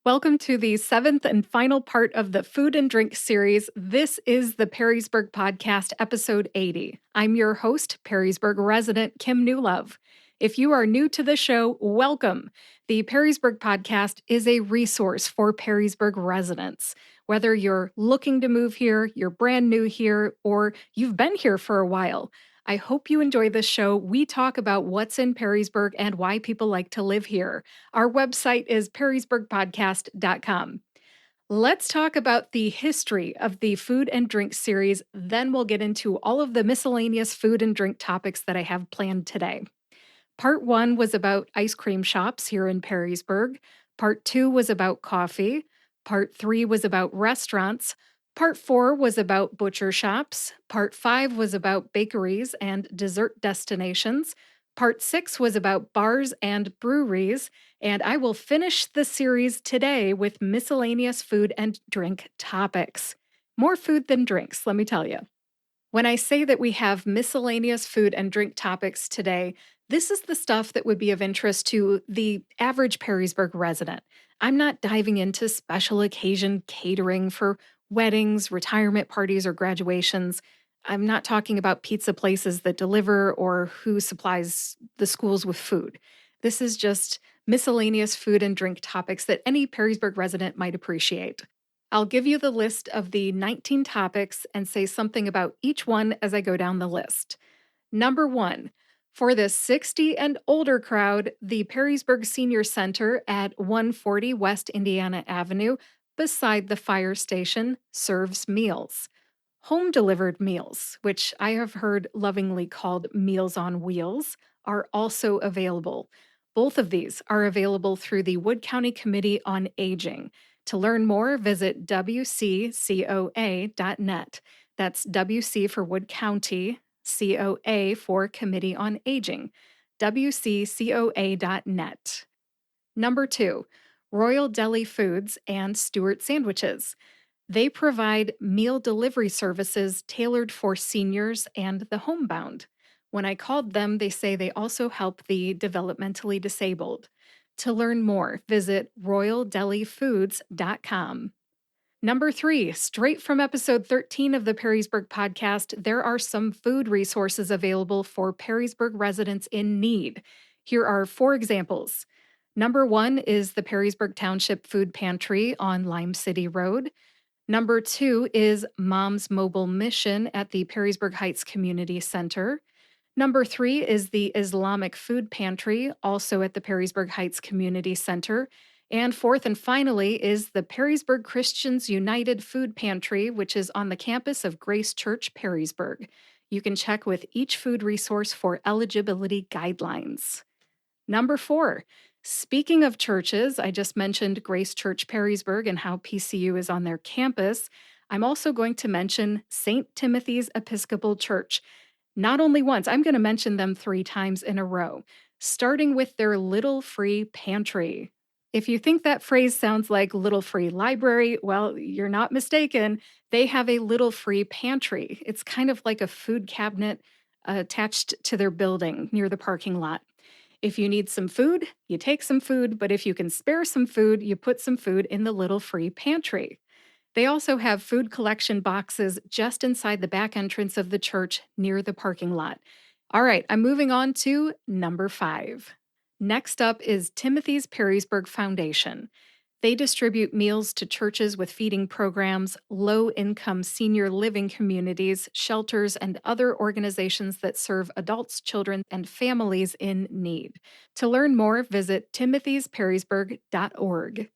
Welcome to the seventh and final part of the Food and Drink series. This is the Perrysburg Podcast, episode 80. I'm your host, Perrysburg resident Kim Newlove. If you are new to the show, welcome. The Perrysburg Podcast is a resource for Perrysburg residents. Whether you're looking to move here, you're brand new here, or you've been here for a while, I hope you enjoy this show. We talk about what's in Perrysburg and why people like to live here. Our website is perrysburgpodcast.com. Let's talk about the history of the food and drink series. Then we'll get into all of the miscellaneous food and drink topics that I have planned today. Part 1 was about ice cream shops here in Perrysburg. Part 2 was about coffee. Part 3 was about restaurants. Part 4 was about butcher shops. Part 5 was about bakeries and dessert destinations. Part 6 was about bars and breweries. And I will finish the series today with miscellaneous food and drink topics. More food than drinks, let me tell you. When I say that we have miscellaneous food and drink topics today, this is the stuff that would be of interest to the average Perrysburg resident. I'm not diving into special occasion catering for weddings, retirement parties, or graduations. I'm not talking about pizza places that deliver or who supplies the schools with food. This is just miscellaneous food and drink topics that any Perrysburg resident might appreciate. I'll give you the list of the 19 topics and say something about each one as I go down the list. Number 1, for the 60 and older crowd, the Perrysburg Senior Center at 140 West Indiana Avenue, beside the fire station, serves meals. Home delivered meals, which I have heard lovingly called Meals on Wheels, are also available. Both of these are available through the Wood County Committee on Aging. To learn more, visit wccoa.net. That's WC for Wood County, COA for Committee on Aging, wccoa.net. Number 2, Royal Deli Foods and Stewart Sandwiches. They provide meal delivery services tailored for seniors and the homebound. When I called them, they say they also help the developmentally disabled. To learn more, visit royaldelifoods.com. Number 3, straight from episode 13 of the Perrysburg podcast, there are some food resources available for Perrysburg residents in need. Here are 4 examples. Number 1 is the Perrysburg Township Food Pantry on Lime City Road. Number 2 is Mom's Mobile Mission at the Perrysburg Heights Community Center. Number 3 is the Islamic Food Pantry, also at the Perrysburg Heights Community Center. And fourth and finally is the Perrysburg Christians United Food Pantry, which is on the campus of Grace Church, Perrysburg. You can check with each food resource for eligibility guidelines. Number 4, speaking of churches, I just mentioned Grace Church Perrysburg and how PCU is on their campus. I'm also going to mention St. Timothy's Episcopal Church. Not only once, I'm going to mention them 3 times in a row, starting with their Little Free Pantry. If you think that phrase sounds like Little Free Library, well, you're not mistaken. They have a Little Free Pantry. It's kind of like a food cabinet attached to their building near the parking lot. If you need some food, you take some food, but if you can spare some food, you put some food in the Little Free Pantry. They also have food collection boxes just inside the back entrance of the church near the parking lot. All right, I'm moving on to number 5. Next up is Timothy's Perrysburg Foundation. They distribute meals to churches with feeding programs, low-income senior living communities, shelters, and other organizations that serve adults, children, and families in need. To learn more, visit timothysperrysburg.org.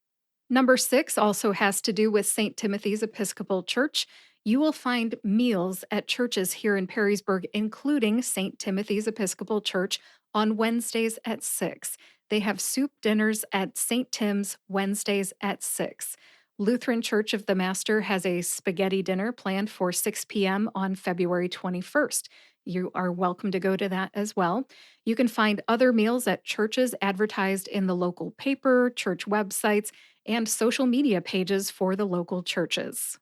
Number 6 also has to do with St. Timothy's Episcopal Church. You will find meals at churches here in Perrysburg, including St. Timothy's Episcopal Church, on Wednesdays at 6. They have soup dinners at St. Tim's Wednesdays at 6. Lutheran Church of the Master has a spaghetti dinner planned for 6 p.m. on February 21st. You are welcome to go to that as well. You can find other meals at churches advertised in the local paper, church websites, and social media pages for the local churches.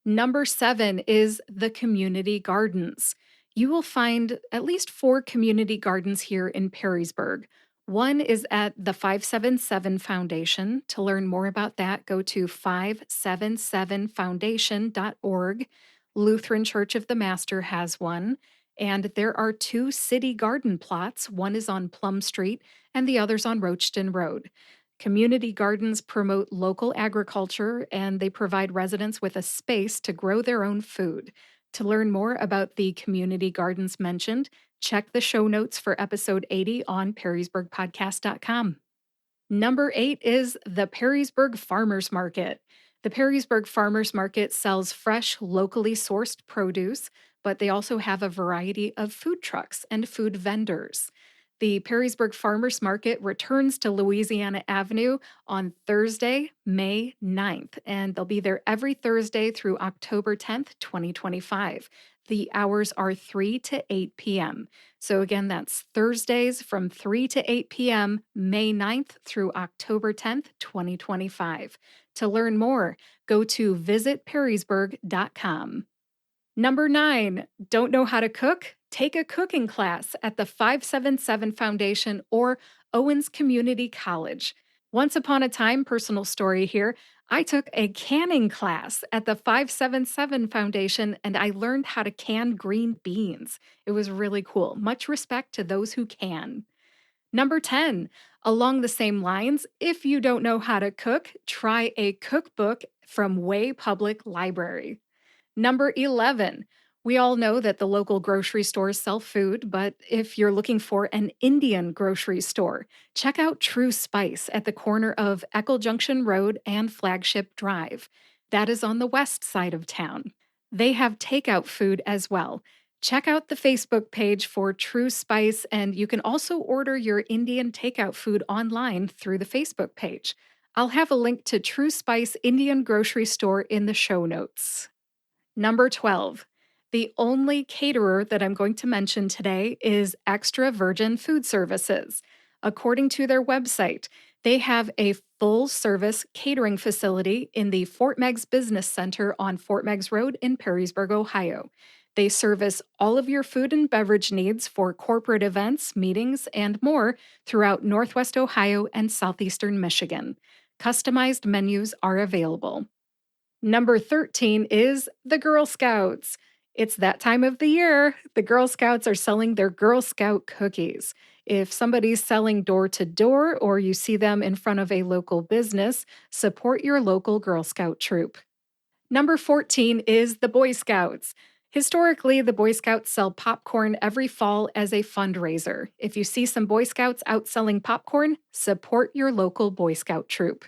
Number 7 is the community gardens. You will find at least 4 community gardens here in Perrysburg. One is at the 577 Foundation. To learn more about that, go to 577foundation.org. Lutheran Church of the Master has one. And there are two city garden plots. One is on Plum Street and the other's on Roachton Road. Community gardens promote local agriculture and they provide residents with a space to grow their own food. To learn more about the community gardens mentioned, check the show notes for episode 80 on perrysburgpodcast.com. Number 8 is the Perrysburg Farmers Market. The Perrysburg Farmers Market sells fresh, locally sourced produce, but they also have a variety of food trucks and food vendors. The Perrysburg Farmers Market returns to Louisiana Avenue on Thursday, May 9th, and they'll be there every Thursday through October 10th, 2025. The hours are 3 to 8 p.m. So again, that's Thursdays from 3 to 8 p.m., May 9th through October 10th, 2025. To learn more, go to visitperrysburg.com. Number 9, don't know how to cook? Take a cooking class at the 577 Foundation or Owens Community College. Once upon a time, personal story here, I took a canning class at the 577 Foundation and I learned how to can green beans. It was really cool. Much respect to those who can. Number 10, along the same lines, if you don't know how to cook, try a cookbook from Way Public Library. Number 11. We all know that the local grocery stores sell food, but if you're looking for an Indian grocery store, check out True Spice at the corner of Echo Junction Road and Flagship Drive. That is on the west side of town. They have takeout food as well. Check out the Facebook page for True Spice, and you can also order your Indian takeout food online through the Facebook page. I'll have a link to True Spice Indian Grocery Store in the show notes. Number 12. The only caterer that I'm going to mention today is Extra Virgin Food Services. According to their website, they have a full service catering facility in the Fort Meigs Business Center on Fort Meigs Road in Perrysburg, Ohio. They service all of your food and beverage needs for corporate events, meetings, and more throughout Northwest Ohio and Southeastern Michigan. Customized menus are available. Number 13 is the Girl Scouts. It's that time of the year. The Girl Scouts are selling their Girl Scout cookies. If somebody's selling door to door or you see them in front of a local business, support your local Girl Scout troop. Number 14 is the Boy Scouts. Historically, the Boy Scouts sell popcorn every fall as a fundraiser. If you see some Boy Scouts out selling popcorn, support your local Boy Scout troop.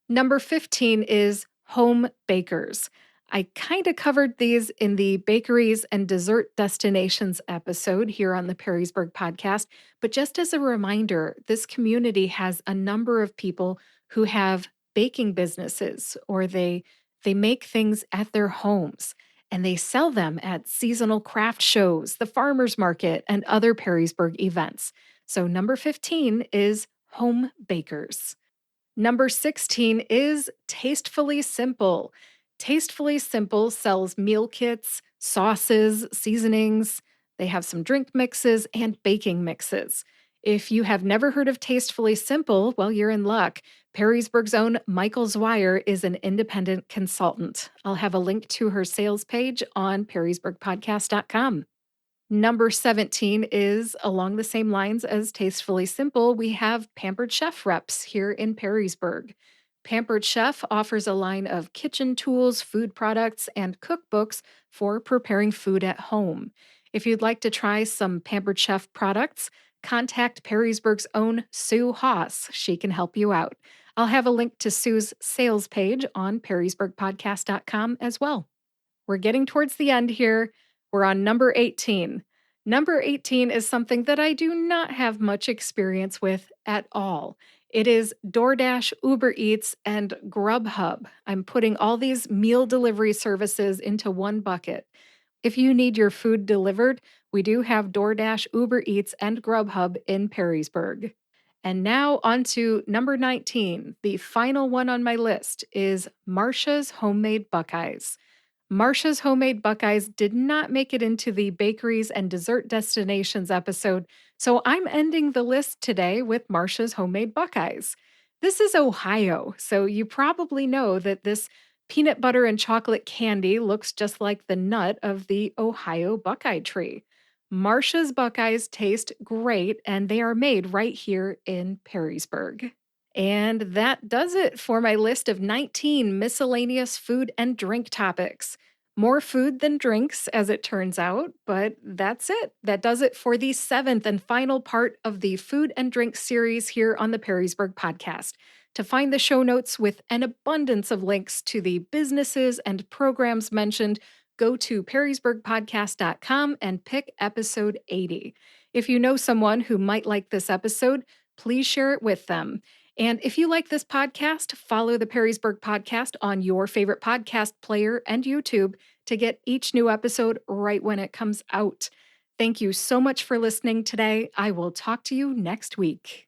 Number 15 is home bakers. I kind of covered these in the bakeries and dessert destinations episode here on the Perrysburg podcast, but just as a reminder, this community has a number of people who have baking businesses or they make things at their homes and they sell them at seasonal craft shows, the farmers market, and other Perrysburg events. So number 15 is home bakers. Number 16 is Tastefully Simple. Tastefully Simple sells meal kits, sauces, seasonings. They have some drink mixes and baking mixes. If you have never heard of Tastefully Simple, well, you're in luck. Perrysburg's own Michael Zweier is an independent consultant. I'll have a link to her sales page on perrysburgpodcast.com. Number 17 is along the same lines as Tastefully Simple. We have Pampered Chef reps here in Perrysburg. Pampered Chef offers a line of kitchen tools, food products, and cookbooks for preparing food at home. If you'd like to try some Pampered Chef products, contact Perrysburg's own Sue Haas. She can help you out. I'll have a link to Sue's sales page on perrysburgpodcast.com as well. We're getting towards the end here. We're on number 18. Number 18 is something that I do not have much experience with at all. It is DoorDash, Uber Eats, and Grubhub. I'm putting all these meal delivery services into one bucket. If you need your food delivered, we do have DoorDash, Uber Eats, and Grubhub in Perrysburg. And now on to number 19. The final one on my list is Marsha's Homemade Buckeyes. Marcia's Homemade Buckeyes did not make it into the bakeries and dessert destinations episode, so I'm ending the list today with Marcia's Homemade Buckeyes. This is Ohio, so you probably know that this peanut butter and chocolate candy looks just like the nut of the Ohio Buckeye tree. Marcia's Buckeyes taste great, and they are made right here in Perrysburg. And that does it for my list of 19 miscellaneous food and drink topics. More food than drinks, as it turns out, but that's it. That does it for the seventh and final part of the food and drink series here on the Perrysburg podcast. To find the show notes with an abundance of links to the businesses and programs mentioned, go to perrysburgpodcast.com and pick episode 80. If you know someone who might like this episode, please share it with them. And if you like this podcast, follow the Perrysburg Podcast on your favorite podcast player and YouTube to get each new episode right when it comes out. Thank you so much for listening today. I will talk to you next week.